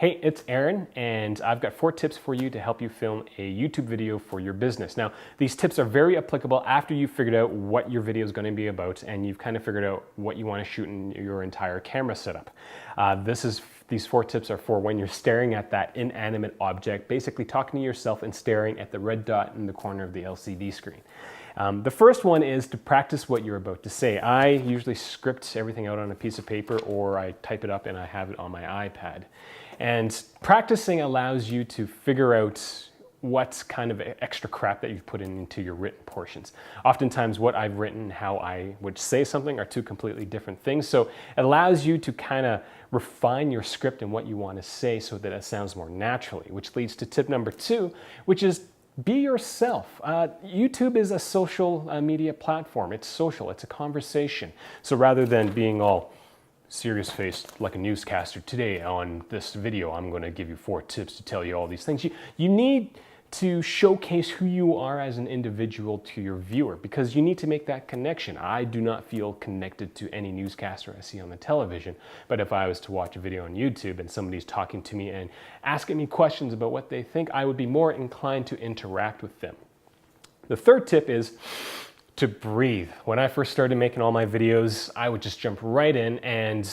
Hey, it's Aaron, and I've got 4 tips for you to help you film a YouTube video for your business. Now, these tips are very applicable after you've figured out what your video is going to be about and you've kind of figured out what you want to shoot in your entire camera setup. These 4 tips are for when you're staring at that inanimate object, basically talking to yourself and staring at the red dot in the corner of the LCD screen. The first one is to practice what you're about to say. I usually script everything out on a piece of paper, or I type it up and I have it on my iPad. And practicing allows you to figure out what kind of extra crap that you've put into your written portions. Oftentimes what I've written and how I would say something are 2 completely different things. So it allows you to kind of refine your script and what you want to say so that it sounds more naturally, which leads to tip number 2, which is be yourself. YouTube is a social media platform. It's social, it's a conversation. So rather than being all serious-faced like a newscaster, today on this video I'm going to give you 4 tips to tell you all these things. You need to showcase who you are as an individual to your viewer, because you need to make that connection. I do not feel connected to any newscaster I see on the television, but if I was to watch a video on YouTube and somebody's talking to me and asking me questions about what they think, I would be more inclined to interact with them. The third tip is to breathe. When I first started making all my videos, I would just jump right in, and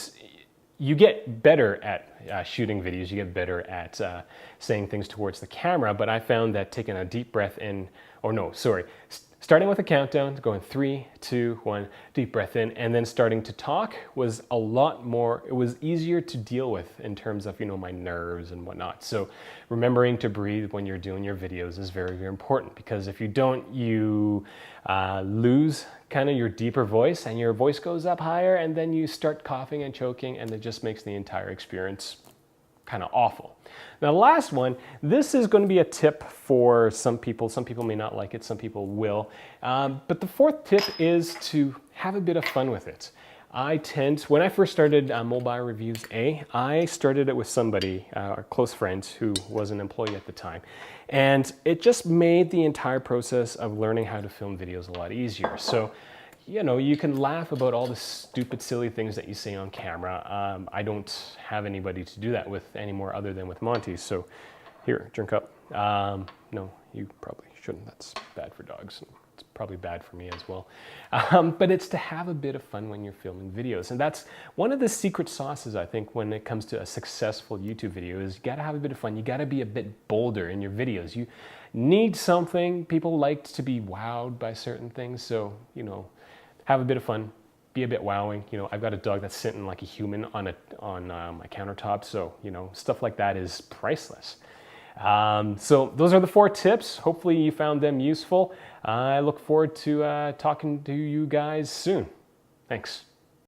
you get better at shooting videos, you get better at saying things towards the camera, but I found that taking a deep breath in, starting with a countdown, going 3, 2, 1, deep breath in, and then starting to talk was a lot more, it was easier to deal with in terms of, my nerves and whatnot. So remembering to breathe when you're doing your videos is very, very important, because if you don't, you lose kind of your deeper voice and your voice goes up higher, and then you start coughing and choking, and it just makes the entire experience kind of awful. Now, the last one, this is going to be a tip for some people. Some people may not like it, some people will. But the 4th tip is to have a bit of fun with it. When I first started Mobile Reviews I started it with somebody, a close friend who was an employee at the time. And it just made the entire process of learning how to film videos a lot easier. So, you can laugh about all the stupid, silly things that you say on camera. I don't have anybody to do that with anymore other than with Monty. So here, drink up. No, you probably shouldn't. That's bad for dogs. It's probably bad for me as well. But it's to have a bit of fun when you're filming videos. And that's one of the secret sauces, I think, when it comes to a successful YouTube video, is you gotta have a bit of fun. You gotta be a bit bolder in your videos. You need something. People like to be wowed by certain things. So, have a bit of fun, be a bit wowing. I've got a dog that's sitting like a human on my countertop, so stuff like that is priceless. So those are the 4 tips. Hopefully you found them useful. I look forward to talking to you guys soon. Thanks.